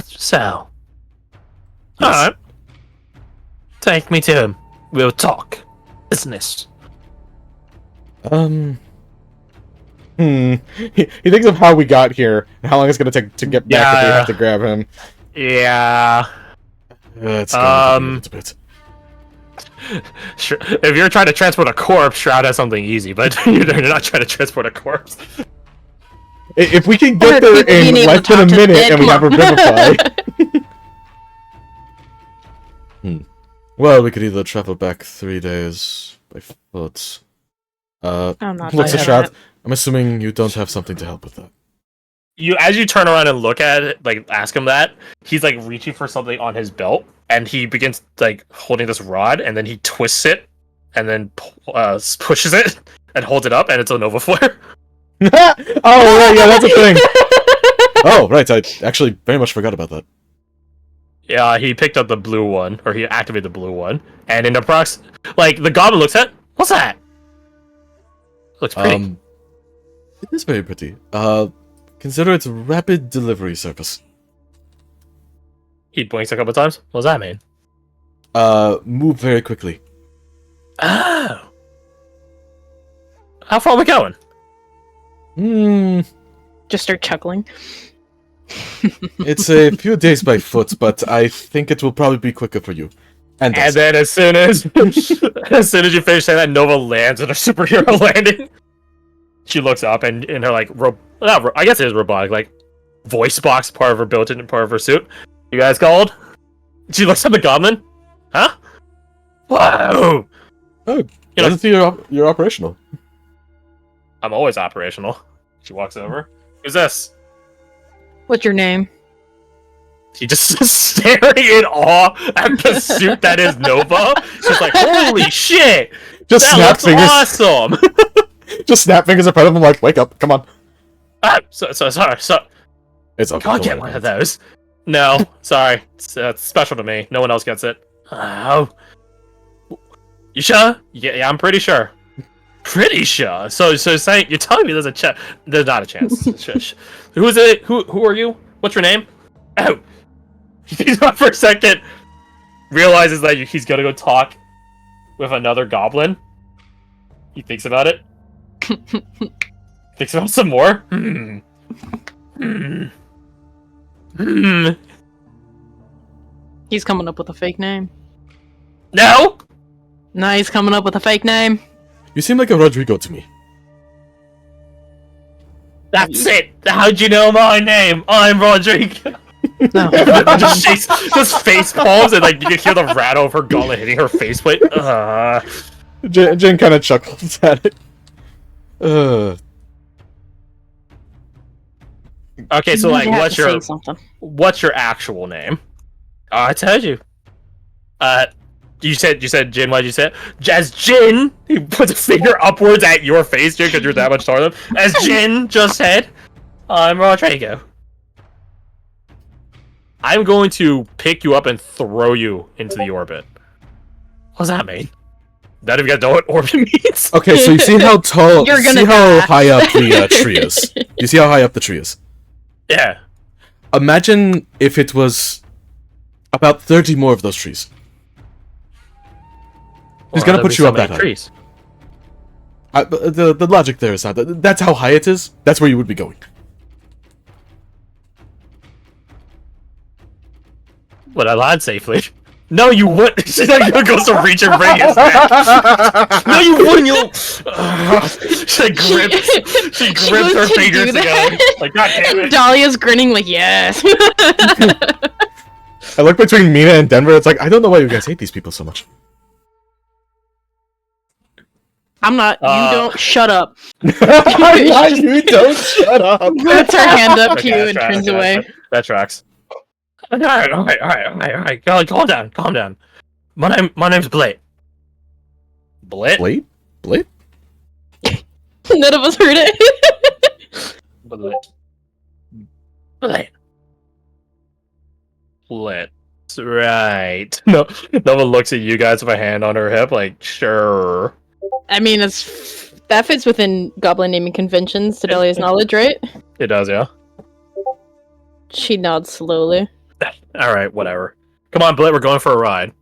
So. Yes. Alright. Take me to him. We'll talk. Business. He thinks of how we got here and how long it's gonna take to get back if we have to grab him. Yeah. It's gonna be a little bit. Sure. If you're trying to transport a corpse, Shroud has something easy, but you're not trying to transport a corpse. If we can get there in less than a minute and we have a Revivify. Well, we could either travel back 3 days by foot. Looks at Shroud. I'm assuming you don't have something to help with that. As you turn around and look at it, like ask him that, he's like reaching for something on his belt, and he begins like holding this rod, and then he twists it, and then pushes it and holds it up, and it's a Nova Flare. Oh right, yeah, that's a thing. Oh right, I actually very much forgot about that. Yeah, he picked up the blue one, or he activated the blue one, and in the like the goblin looks at, what's that? Looks pretty. It is very pretty. Consider it a rapid delivery service. He blinks a couple times. What does that mean? Move very quickly. Oh. How far are we going? Just start chuckling. It's a few days by foot, but I think it will probably be quicker for you. And then as soon as you finish saying that, Nova lands in a superhero landing. She looks up and in her like I guess it is robotic, like voice box part of her built-in part of her suit. You guys called? She looks at the goblin. Huh? Whoa! Oh, you're operational. I'm always operational. She walks over. Who's this? What's your name? She just staring in awe at the suit that is Nova. She's like, holy shit! Just that snap looks fingers. Awesome! Just snap fingers in front of him like, wake up, come on. Sorry. It's okay. Can't get one of those. No, sorry. It's special to me. No one else gets it. Oh. You sure? Yeah, I'm pretty sure. Pretty sure. So saying you're telling me there's a chance? There's not a chance. Shush. Who is it? Who are you? What's your name? Oh. He's up for a second. Realizes that he's gonna go talk with another goblin. He thinks about it. Thinks about some more. He's coming up with a fake name. No! No, he's coming up with a fake name. You seem like a Rodrigo to me. That's it! How'd you know my name? I'm Rodrigo! No. just face palms and like you can hear the rattle of her gauntlet hitting her faceplate. Jen kind of chuckles at it. Okay, so like, what's your actual name? Oh, I told you. You said Jin. Why'd you say it? As Jin, he puts a finger upwards at your face, Jin, because you're that much taller than him. As Jin just said, I'm Rodrigo. I'm going to pick you up and throw you into the orbit. What does that mean? None of you guys know what orbit means? Okay, so you see how tall, You're gonna see how die. high up the tree is. You see how high up the tree is? Yeah. Imagine if it was about 30 more of those trees. He's gonna put you up that high. Trees. The logic there is not that. That's how high it is. That's where you would be going. Would I land safely? No, you wouldn't. She goes to reach and bring his back. No, you wouldn't. She grips her fingers together. Like, God damn it. Dahlia's grinning like, yes. I look between Mina and Denver. It's like, I don't know why you guys hate these people so much. I'm not. You don't. Shut up. You don't shut up. Puts her hand up to you and tracks, turns away. That tracks. Alright. Calm down. My name's Blade. Blade? Blade? None of us heard it. Blade. Right. No one looks at you guys with a hand on her hip, like, sure. I mean, that fits within goblin naming conventions to Dahlia's knowledge, right? It does, yeah. She nods slowly. All right, whatever. Come on, Blit, we're going for a ride.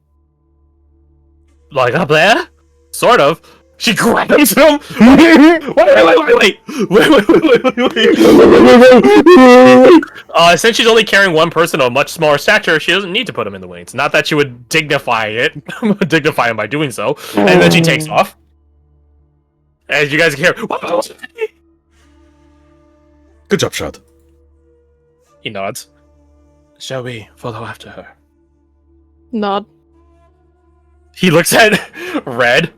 Like up there? Sort of. She grabs him. Wait. Since she's only carrying one person of much smaller stature, she doesn't need to put him in the wings. Not that she would dignify him by doing so. And then she takes off. As you guys can hear, Good job, Shad. he nods. Shall we follow after her? Nod. He looks at Red.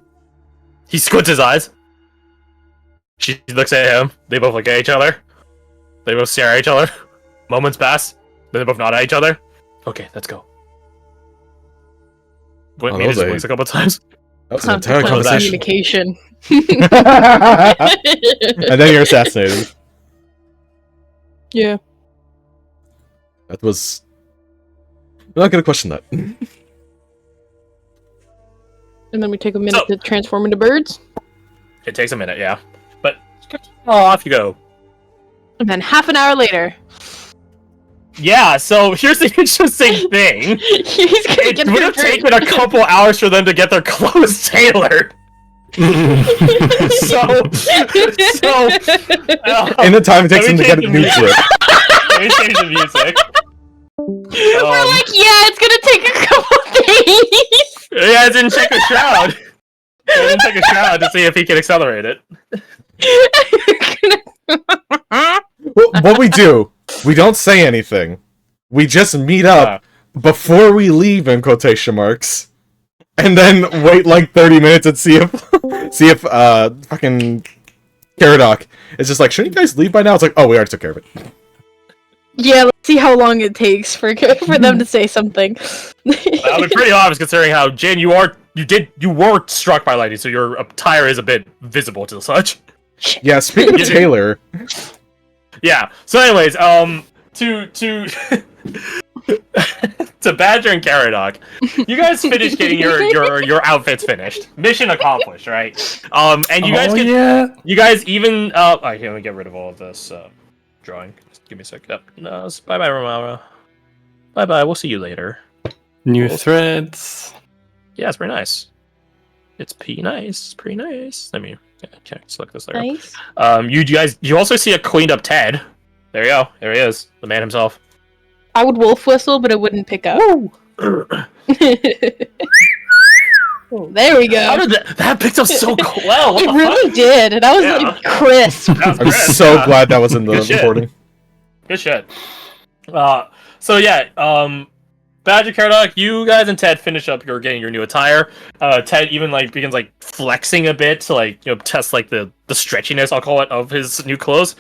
He squints his eyes. She looks at him. They both look at each other. They both stare at each other. Moments pass. Then they both nod at each other. Okay, let's go. Wait, me just blinks a couple times. That was an entire conversation. Communication. And then you're assassinated. Yeah. That was... I'm not gonna question that. And then we take a minute to transform into birds. It takes a minute, yeah. But off you go. And then half an hour later. Yeah, so here's the interesting thing. It would have taken a couple hours for them to get their clothes tailored. so in the time it takes them to get a new drip. Let me change the music. We're like, yeah, it's gonna take a couple days. Yeah, I didn't check the shroud. I didn't check a shroud to see if he can accelerate it. Well, what we do, we don't say anything. We just meet up before we leave, in quotation marks, and then wait like 30 minutes and see if fucking Caradoc is just like, shouldn't you guys leave by now? It's like, oh, we already took care of it. Yeah, let's see how long it takes for them to say something. That would be pretty obvious considering how, Jane, you were struck by lightning, so your attire is a bit visible to such. Yeah, speaking of Taylor. Yeah. So, anyways, to to Badger and Caradoc, you guys finished getting your outfits finished. Mission accomplished, right? And you guys you guys even I can get rid of all of this drawing. Just give me a sec. Yep. No, bye bye, Romara. Bye bye. We'll see you later. New threads. Yeah, it's pretty nice. It's pretty nice. Pretty nice. Let me select this later. Nice. You also see a cleaned up Ted. There you go. There he is, the man himself. I would wolf whistle, but it wouldn't pick up. Oh, there we go. How did that picked up so well? It really did, and I was like crisp. I'm so glad that was in the recording. Good shit. So yeah, Badger, Caradoc, you guys and Ted finish up getting your new attire. Ted even begins flexing a bit to test the stretchiness, I'll call it, of his new clothes.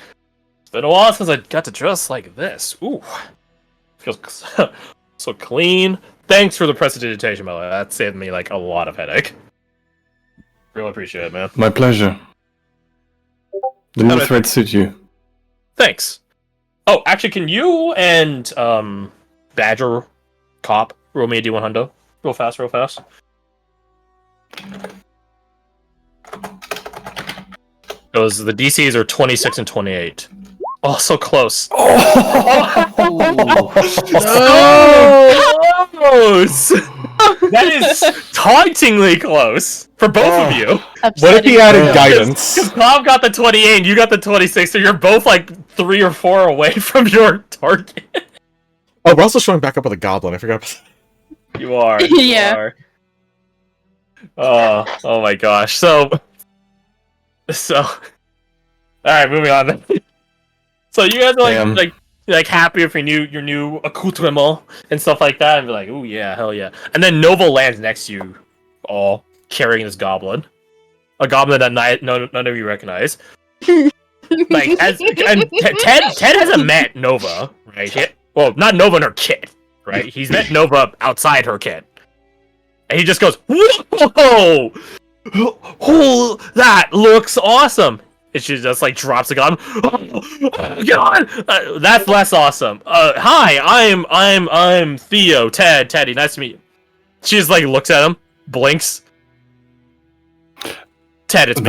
It's been a while since I got to dress like this. Ooh, feels so clean. Thanks for the prestidigitation, by the way. That saved me a lot of headache. Really appreciate it, man. My pleasure. The new thread suit you. Thanks. Oh, actually, can you and Badger Cop roll me a D100? Real fast. Because the DCs are 26 and 28. Oh, so close. Oh! Close! That is tauntingly close for both of you. What if he added guidance? Because Bob got the 28 and you got the 26, so you're both 3 or 4 away from your target. Oh, we're also showing back up with a goblin. I forgot about that. You are. Yeah. Oh my gosh. So. Alright, moving on then. So you guys are happy with your new accoutrement and stuff like that, and be like, ooh yeah, hell yeah. And then Nova lands next to you, all carrying this goblin, a goblin that none of you recognize. Ted hasn't met Nova, right? Well, not Nova and her kid, right? He's met Nova outside her kid, and he just goes, whoa, oh, that looks awesome. And she just drops the gun. Oh God, that's less awesome. Hi, I'm Theo, Teddy. Nice to meet you. She just looks at him, blinks. Ted, it's me.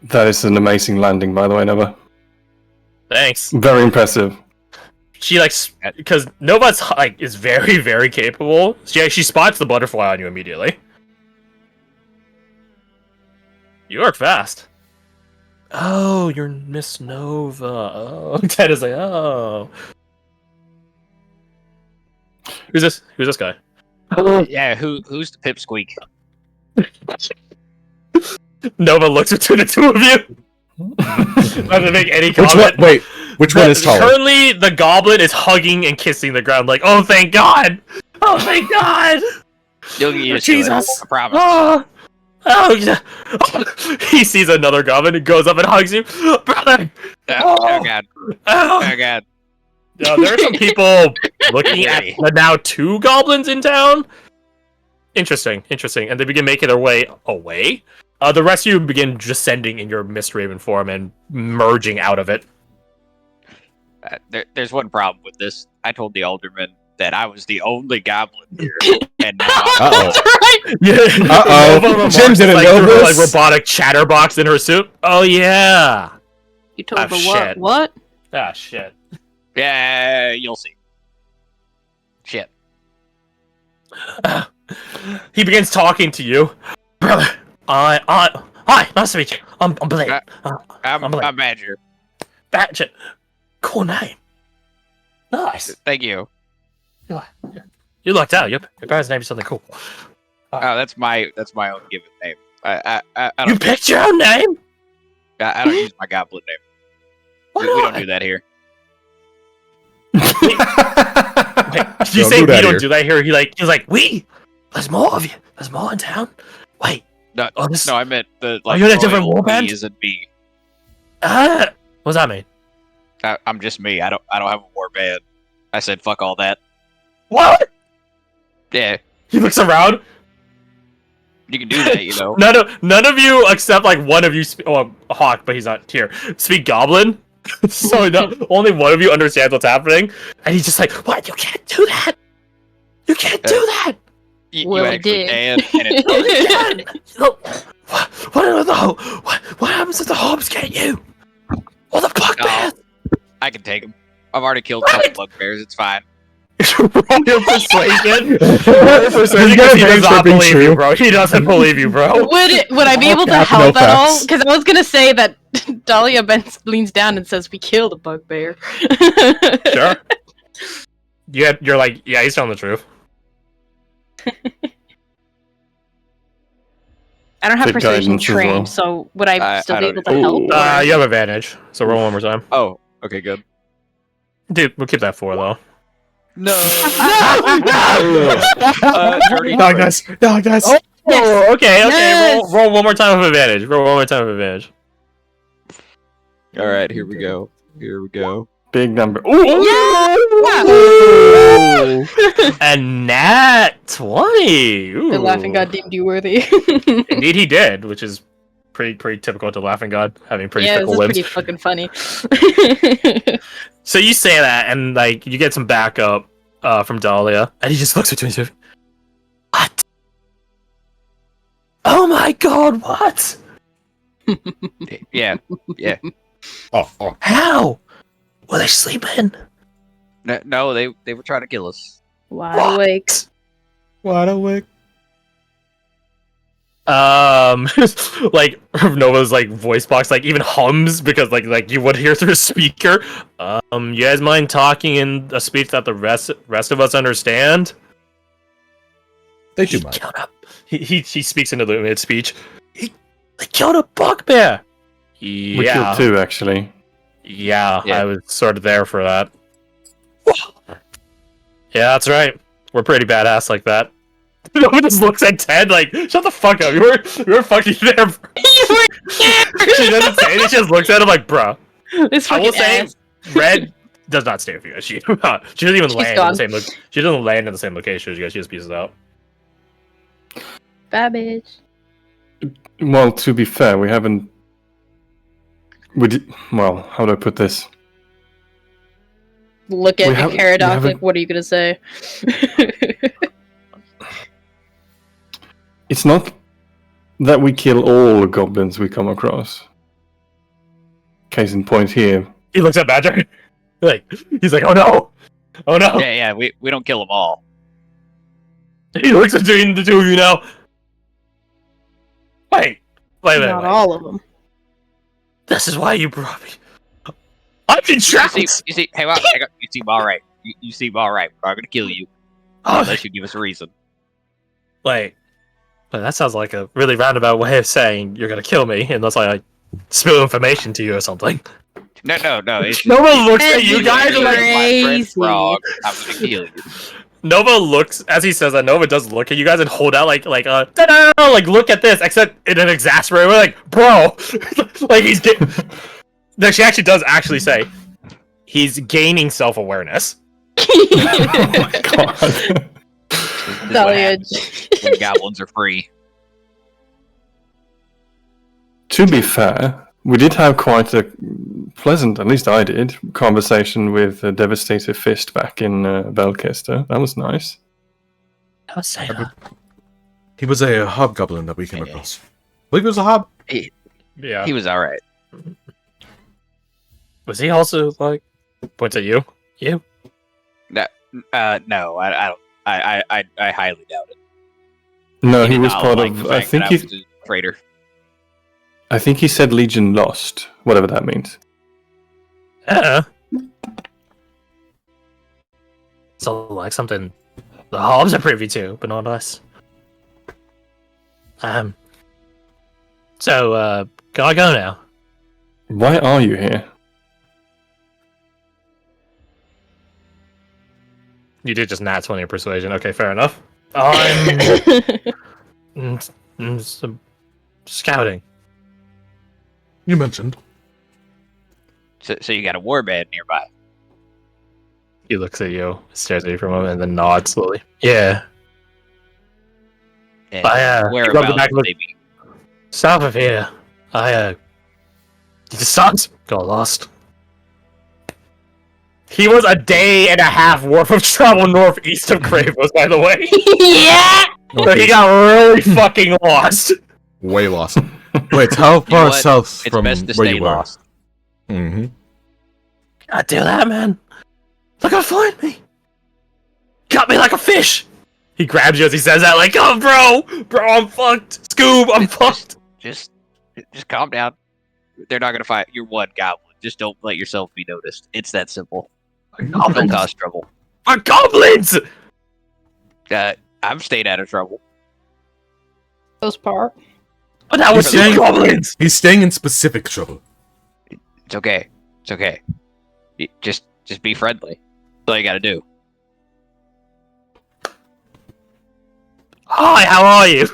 That is an amazing landing, by the way, Nova. Thanks. Very impressive. She because Nova's is very, very capable. She spots the butterfly on you immediately. You work fast. Oh, you're Miss Nova. Oh, Ted is like, oh. Who's this? Who's this guy? Yeah, who's the pipsqueak? Nova looks between the two of you. Not to make any comment. Which one? Wait, which one is taller? Currently, the goblin is hugging and kissing the ground, like, oh, thank God! Oh, thank God! You'll get used Jesus! to it, I promise. Oh, yeah. He sees another goblin and goes up and hugs you. Brother! Oh God. Oh. Oh God. There are some people looking at the now 2 goblins in town. Interesting. And they begin making their way away. The rest of you begin descending in your Mist Raven form and merging out of it. There's one problem with this. I told the alderman that I was the only goblin here, and now Uh-oh. Right. Yeah. Uh-oh. Jim didn't know through, this? robotic chatterbox in her suit. Oh, yeah. You told Ah, the shit. what? Ah, shit. yeah, you'll see. Shit. He begins talking to you. Brother, hi, nice to meet you. I'm Blake. I'm like- Badger. Badger. Cool name. Nice. Thank you. You lucked out. Your parents named you something cool. Oh, that's my own given name. I You don't picked your own name? I don't use my goblin name. Why We don't not? do that here. Wait, did you Don't say do we that don't here. do that here? He was like, we? There's more of you. There's more in town. Wait. No, Oh, this. no, I meant the you in a different royal warband? we isn't me. What does that mean? I'm just me. I don't have a war band. I said fuck all that. What? Yeah, He looks around. you can do that, you know. None of you except like one of you. Hawk, but he's not here. Speak Goblin. So only one of you understands what's happening, and he's just like, "What? You can't do that. You can't do that." You Well, he actually did. can, and it's What happens if the hobs get you? Or the bugbears? I can take them. I've already killed a couple bugbears. It's fine. Roll your persuasion. This He guy's does name's not for being believe you, true. bro. He doesn't believe you, bro. Would I be able to Okay, help no at all? facts. Because I was gonna say that Dahlia leans down and says, "We killed a bugbear." Sure. You're like, yeah, he's telling the truth. I don't have Good persuasion guidance as trained, well. so would I still I be don't able to help? Ooh. or- You have advantage, so roll one more time. Oh, okay, good. Dude, we'll keep that 4 though. No. Dirty No, guys. No, guys. Oh. Oh, okay. Yes. Roll one more time with advantage. Roll one more time with advantage. All right, here we go. Here we go. Big number. And nat 20. Ooh. The laughing god deemed you worthy. Indeed, he did, which is pretty typical to laughing god having pretty Yeah, this fickle is limbs. pretty fucking funny. So you say that, and like you get some backup from Dahlia, and he just looks between you. What? Oh my god! What? Yeah. Oh. How? Were they sleeping? No, they were trying to kill us. Wide awake. What a wick. Like Nova's like voice box like even hums because like you would hear through a speaker. You guys mind talking in a speech that the rest of us understand? They do mind. Killed a, he speaks into the mid speech. They killed a bugbear. We killed 2, actually. Yeah, Yeah. I was sort of there for that. Yeah, that's right. We're pretty badass like that. Nova just looks at Ted like, shut the fuck up. You were fucking there. Bro. She doesn't say anything. She just looks at him like, bruh. This I will fucking say, ass. Red does not stay with you guys. She doesn't even She's land in gone. the same. She doesn't land in the same location as you guys. She just pieces out. Bad bitch. Well, to be fair, we haven't. Well, how do I put this? Look at We me, haven't- Paradox. we haven't- Like, what are you gonna say? It's not that we kill all goblins we come across. Case in point here, He looks at Badger. He's like, oh no! Oh no! Yeah, we don't kill them all. He looks between the two of you now. Wait. Not all of them. This is why you brought me. I've been trapped! You see, hey, you seem alright. You seem alright. We're not gonna kill you. Unless you give us a reason. Wait, that sounds like a really roundabout way of saying you're gonna kill me, unless I spill information to you or something. No. It's Nova looks at you guys like like, my friend crazy. Frog. I'm gonna kill you. Nova looks, as he says that, Nova does look at you guys and hold out ta-da! Like, look at this, except in an exasperated way, like, bro! Like, he's getting... No, she actually does say, he's gaining self-awareness. Oh my god. Dahlia. When goblins are free. To be fair, we did have quite a pleasant, at least I did, conversation with Devastator Fist back in Belchester. That was nice. He was a hobgoblin that we came across. I believe he was a hob. Yeah. He was alright. Was he also, like, points at you? You? No, I don't. I highly doubt it. No, he did was not part like of. the I fact think that I he. was a traitor. I think he said Legion lost, whatever that means. So, like, something the Hobbs are privy to, but not us. So, can I go now? Why are you here? You did just nat 20 persuasion. Okay, fair enough. I'm some scouting. You mentioned. So you got a warband nearby. He looks at you, stares at you for a moment, and then nods slowly. Yeah. And You rub the whereabouts back of would the- they be? South of here. He just sucked. Got lost. He was a day and a half worth of travel northeast of Kravos, by the way. Yeah! So he got really fucking lost. Way lost. Wait, how You know far what? south It's from best to where stay you were? lost. Mm-hmm. God do that, man. Look how find me. Got me like a fish. He grabs you as he says that, like, oh, bro, I'm fucked. Scoob, I'm fucked. Just calm down. They're not gonna fight. You're one goblin. Just don't let yourself be noticed. It's that simple. Don't Goblins cause trouble. are goblins. I'm staying out of trouble. Those part. But that was He's saying- goblins. He's staying in specific trouble. It's okay. It's okay. Just be friendly. That's all you gotta do. Hi, how are you?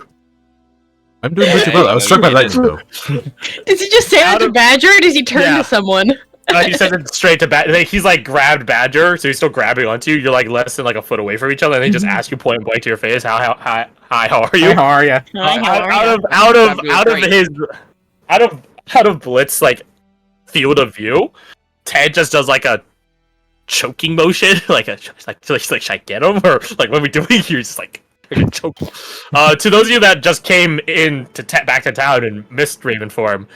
I'm doing pretty well. I was struck by lightning, though. Does he just say that to Badger, or does he turn Yeah. to someone? He says it straight to Badger. He's like grabbed Badger, so he's still grabbing onto you. You're like less than like a foot away from each other, and he just asks you point blank to your face, hi, how are you? How are you? Out of Blitz like field of view, Ted just does like a choking motion, like should I get him, or like what are we doing here? Just like choke. To those of you that just came in to back to town and missed Raven form,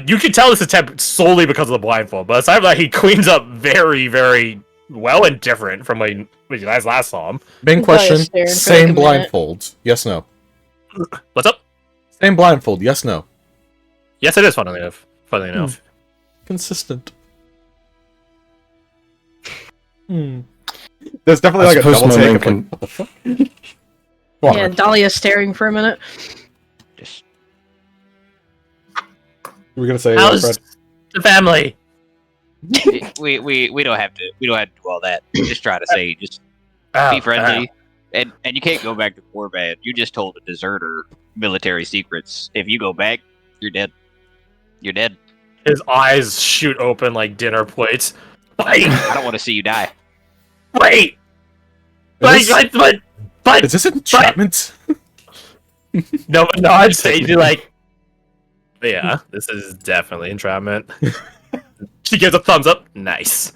you can tell this is Ted solely because of the blindfold. But aside from that, he cleans up very, very well and different from when you guys last saw him. Main Probably question: staring for same like a minute. blindfold? Yes, no. What's up? Same blindfold? Yes, no. Yes, it is. Funnily enough. Consistent. There's definitely I like a suppose double my take. main Of, like, what the fuck? Go on, Yeah, Rick. Dahlia's staring for a minute. Just You were gonna say, How's Fred? the family? we don't have to do all that. Just try to say just be friendly. And you can't go back to warband. You just told a deserter military secrets. If you go back, you're dead. You're dead. His eyes shoot open like dinner plates. Wait, I don't want to see you die. wait, Is this, but is this entrapment? no, I'd say you like. Yeah, this is definitely entrapment. She gives a thumbs up. Nice.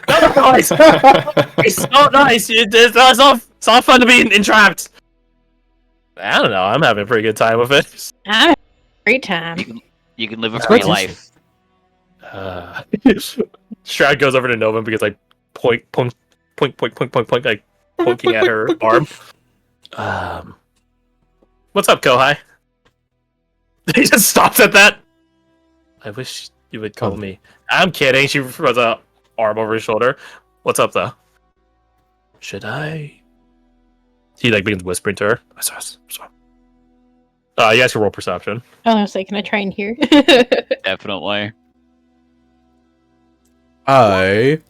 Nice. It's so nice. It's all fun to be entrapped. I don't know. I'm having a pretty good time with it. Ah, great time. You can live a That's free what- life. Shroud goes over to Nova and begins like point, like pointing at her arm. What's up, Kohai? He just stops at that. I wish you would call me. I'm kidding. She throws a arm over his shoulder. What's up, though? Should I? He like begins whispering to her. You guys can roll perception. I was like, can I try and hear? Definitely. I'm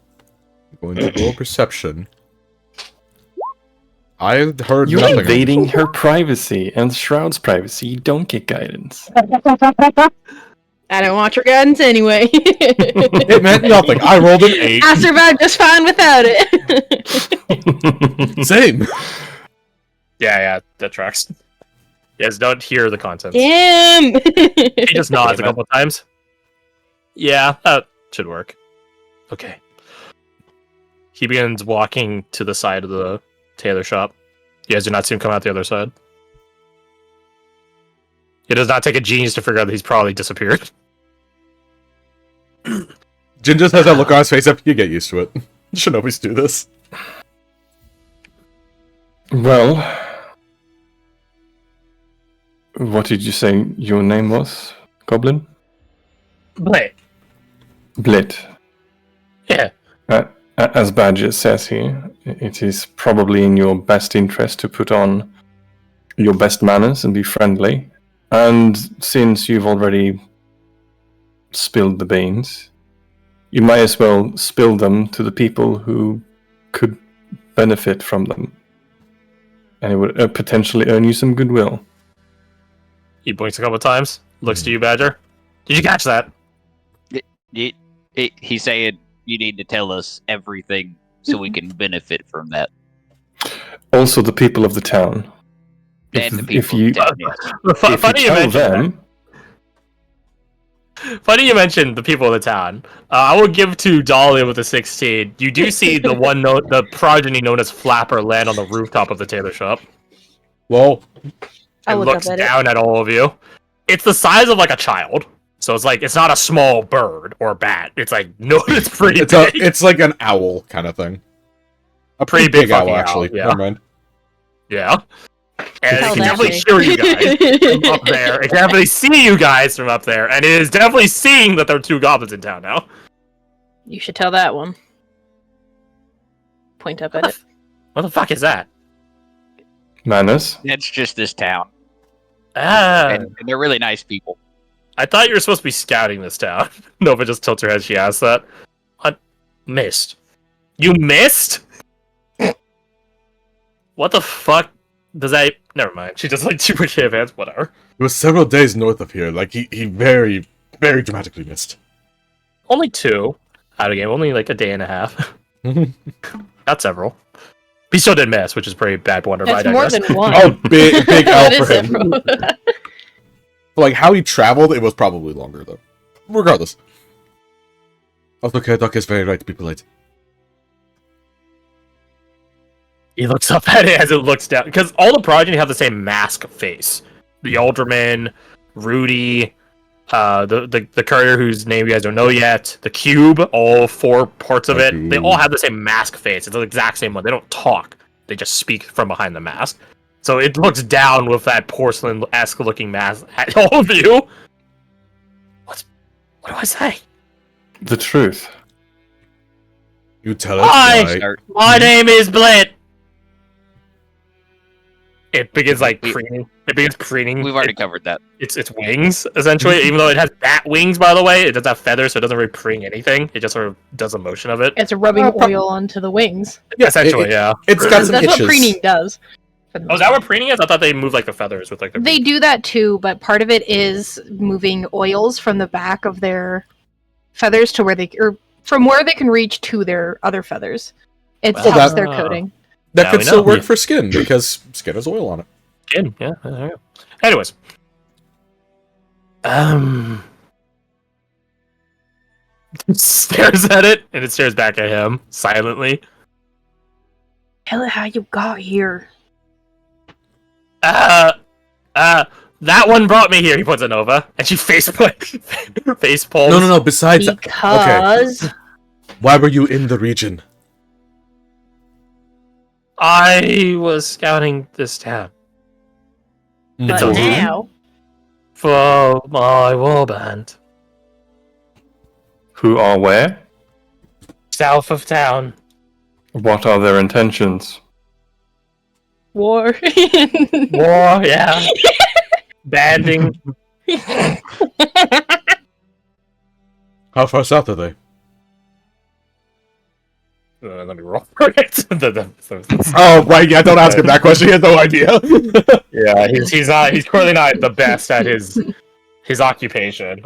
going to roll perception. I heard You're nothing. invading her privacy and Shroud's privacy. You don't get guidance. I don't want your guidance anyway. It meant nothing. I rolled an 8. I survived just fine without it. Same. Yeah, that tracks. Yes, don't hear the contents. Damn. He just nods a couple times. Yeah, that should work. Okay. He begins walking to the side of the tailor shop. You guys do not see him come out the other side. It does not take a genius to figure out that he's probably disappeared. Jin just has that look on his face after you get used to it. Shinobis do this. Well, what did you say your name was, Goblin? Blit. Blit. Yeah. As Badger says here, it is probably in your best interest to put on your best manners and be friendly. And since you've already spilled the beans, you might as well spill them to the people who could benefit from them. And it would potentially earn you some goodwill. He blinks a couple times, looks to you, Badger. Did you catch that? He's saying you need to tell us everything so we can benefit from that. Also, the people of the town. And the If people you of town, yes. Funny you tell mention them, Funny you mentioned the people of the town. I will give to Dahlia with a 16. You do see the the progeny known as Flapper land on the rooftop of the tailor shop. Well, I It look looks up at down at all of you. It's the size of like a child. So it's like, it's not a small bird or bat. It's like, no, it's pretty big. it's like an owl kind of thing. A Pretty pretty big big owl, fucking actually. owl, yeah. Never mind. Yeah. And it Tell can that definitely big. hear you guys from up there. It can definitely see you guys from up there. And it is definitely seeing that there are 2 goblins in town now. You should tell that one. Point up at it. What the fuck is that? manners. It's just this town. And And they're really nice people. I thought you were supposed to be scouting this town. Nova just tilts her head. She asks that. I missed. You missed? What the fuck does that... Never mind. She does like 2 wicked advance. Whatever. It was several days north of here. Like, he very, very dramatically missed. Only 2 out of game. Only like a day and a half. Not several. He still did miss, which is pretty bad wonder. That's more than one. Oh, big L That is for him. several. Like, how he traveled, it was probably longer, though. Regardless. Doc is very right to be polite. He looks up at it as it looks down. Because all the progeny have the same mask face. The Alderman, Rudy, the courier whose name you guys don't know yet, the cube, all 4 parts of it, they all have the same mask face. It's the exact same one. They don't talk. They just speak from behind the mask. So it looks down with that porcelain-esque looking mask at all of you. What do I say? The truth. You tell us Hi! why. My name is Blit! It begins like preening. It begins preening. We've already covered that. Its wings, essentially. Even though it has bat wings, by the way, it doesn't have feathers, so it doesn't really preen anything. It just sort of does a motion of it. It's rubbing oil onto the wings. Yeah, essentially, yeah. It's got some That's itches. what preening does. Oh, is that what preening is? I thought they moved like the feathers with like the. They do that too, but part of it is moving oils from the back of their feathers to where from where they can reach to their other feathers. It Well, helps that- their coating. That Now could we still know. work for skin, because skin has oil on it. Skin, yeah. There you go. Anyways. Stares at it, and it stares back at him silently. Tell it how you got here. That one brought me here. He puts it over, and she face palms. No. Besides, Because why were you in the region? I was scouting this town but a- now for my warband. Who are where? South of town. What are their intentions? war. War, yeah. Banding. How far south are they? Let me roll for it. Oh, right, yeah, don't ask him that question, he has no idea. Yeah, he's clearly not the best at his occupation.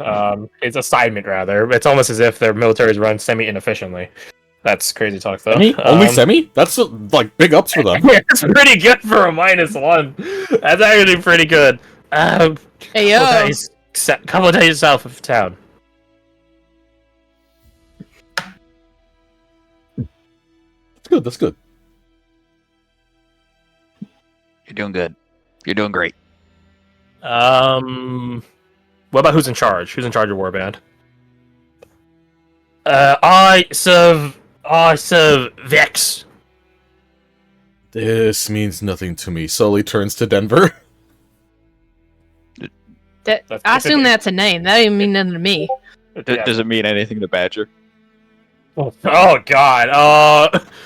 His assignment rather. It's almost as if their military is run semi-inefficiently. That's crazy talk though. Semi? Only semi? That's like big ups for them. Yeah, it's pretty good for a -1. That's actually pretty good. Hey yo. Couple days south of town. That's good. You're doing good. You're doing great. What about who's in charge? Who's in charge of Warband? I serve Vex. This means nothing to me. Sully turns to Denver. I assume that's a name. That didn't mean nothing to me. Does it mean anything to Badger? Oh God.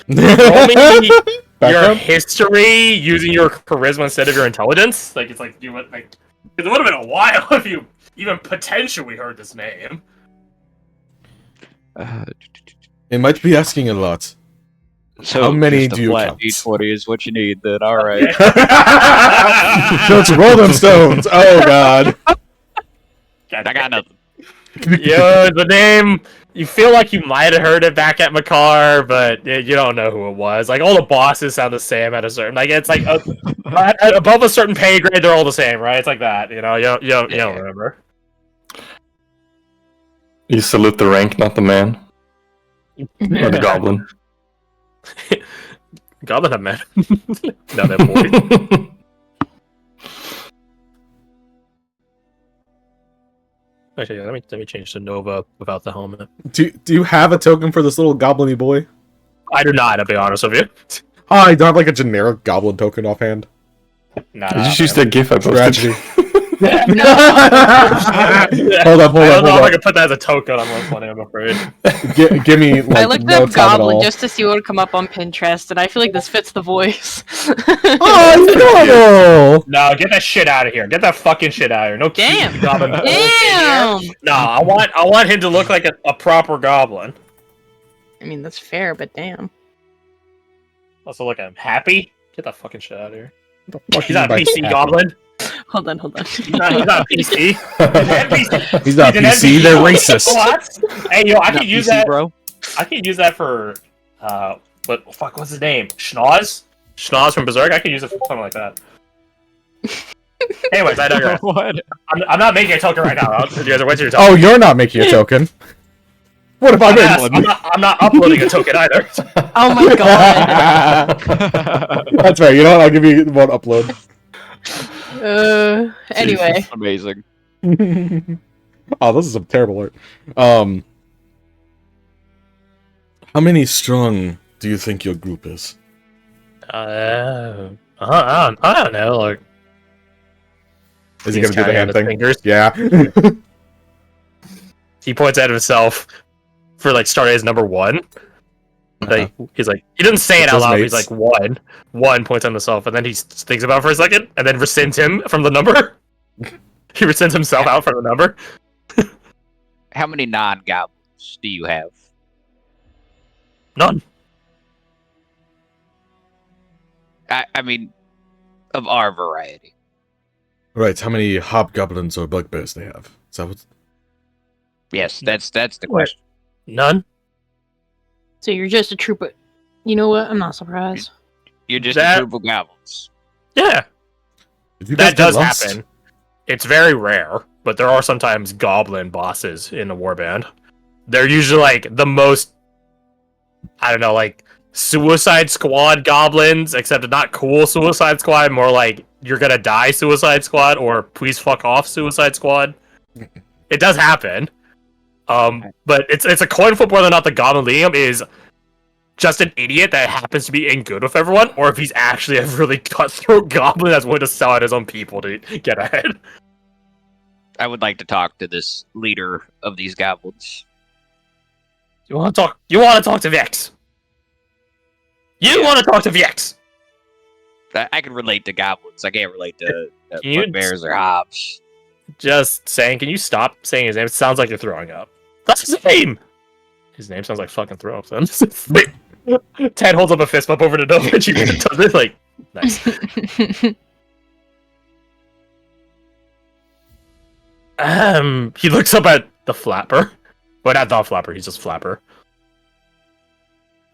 Roll me your Background? history using your charisma instead of your intelligence. Like it's like you would like. It would have been a while if you even potentially heard this name. It might be asking a lot. So How many just a do you flat count? D20 is what you need. Then all right. Let's roll them stones. Oh God. I got nothing. Yeah, the name. You feel like you might have heard it back at Makar, but you don't know who it was. Like all the bosses sound the same at a certain. Like it's like above a certain pay grade, they're all the same, right? It's like that. You know, you don't remember. You salute the rank, not the man. Or the goblin. Goblin have men. No, they're boys. Actually, yeah, let me change to Nova without the helmet. Do you have a token for this little goblin-y boy? I do not, to be honest with you. Oh, I don't have like a generic goblin token offhand. Nah, You just use that gif I posted. Tragedy. hold Hold I don't know if I up. can put that as a token on this one, I'm afraid. Give me like I looked no up time at Goblin all. just to see what would come up on Pinterest, and I feel like this fits the voice. Oh, no! No, get that shit out of here. Get that fucking shit out of here. No cute Damn. goblin. Damn! No, I want him to look like a proper goblin. I mean, that's fair, but damn. Also, look at him. Happy? Get that fucking shit out of here. Fuck He's you not a by PC happy. goblin. Hold on. He's not a PC. He's an NPC. He's not an PC, they're NPC. racist. What? Hey, yo, I Not could use PC, that. bro. I could use that for what's his name? Schnoz? Schnoz from Berserk? I could use it for something like that. Anyways, I digress. What? I'm not making a token right now. You guys are wasting your Oh, time. you're not making a token. What if I made one? I'm not uploading a token either. Oh my god. That's fair. You know what? I'll give you one upload. Anyway. Jesus, amazing. Oh, this is a terrible art. How many strong do you think your group is? I don't know. Like, Is he he's gonna do the counting on hand his thing? fingers. Yeah. He points at himself for like starting as number 1. Like he's like he doesn't say it It's out his loud. But mates. he's like 1 points at himself, and then he thinks about it for a second, and then rescinds him from the number. He rescinds himself out from the number. How many non-goblins do you have? None. I mean, of our variety. Right. How many hobgoblins or bugbears they have? Is that what? Yes, that's the question. None. So you're just a trooper. You know what? I'm not surprised. You're just That- a group of goblins. Yeah, Did you guys that get does lost? happen. It's very rare, but there are sometimes goblin bosses in the warband. They're usually like the most, I don't know, like Suicide Squad goblins, except not cool Suicide Squad, more like you're gonna die, Suicide Squad, or please fuck off, Suicide Squad. It does happen. But it's a coin flip whether or not the Goblin leading him is just an idiot that happens to be in good with everyone, or if he's actually a really cutthroat goblin that's willing to sell out his own people to get ahead. I would like to talk to this leader of these goblins. You want to talk to Vex? You want to talk to Vex? I can relate to goblins. I can't relate to You- bears or hobbs. Just saying, can you stop saying his name? It sounds like you're throwing up. That's his name! His name sounds like fucking throw up, then. Ted holds up a fist bump over to Nova and she does it like, nice. He looks up at the flapper. But not the flapper, he's just flapper.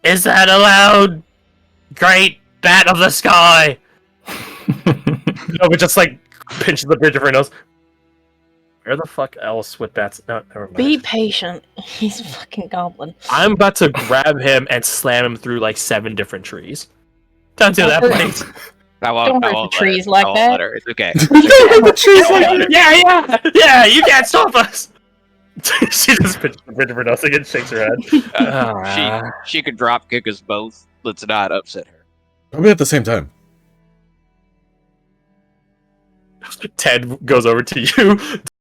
Is that allowed? Great bat of the sky! Nova just like pinches the bridge of her nose. Where the fuck else would bats? No, never mind. Be patient. He's a fucking goblin. I'm about to grab him and slam him through like 7 different trees. Don't do that, please. Don't hurt the trees like that. It's okay. Yeah, you can't stop us. She just pinches the bridge of her nose again, shakes her head. She could drop kick us both. Let's not upset her. Probably at the same time. Ted goes over to you.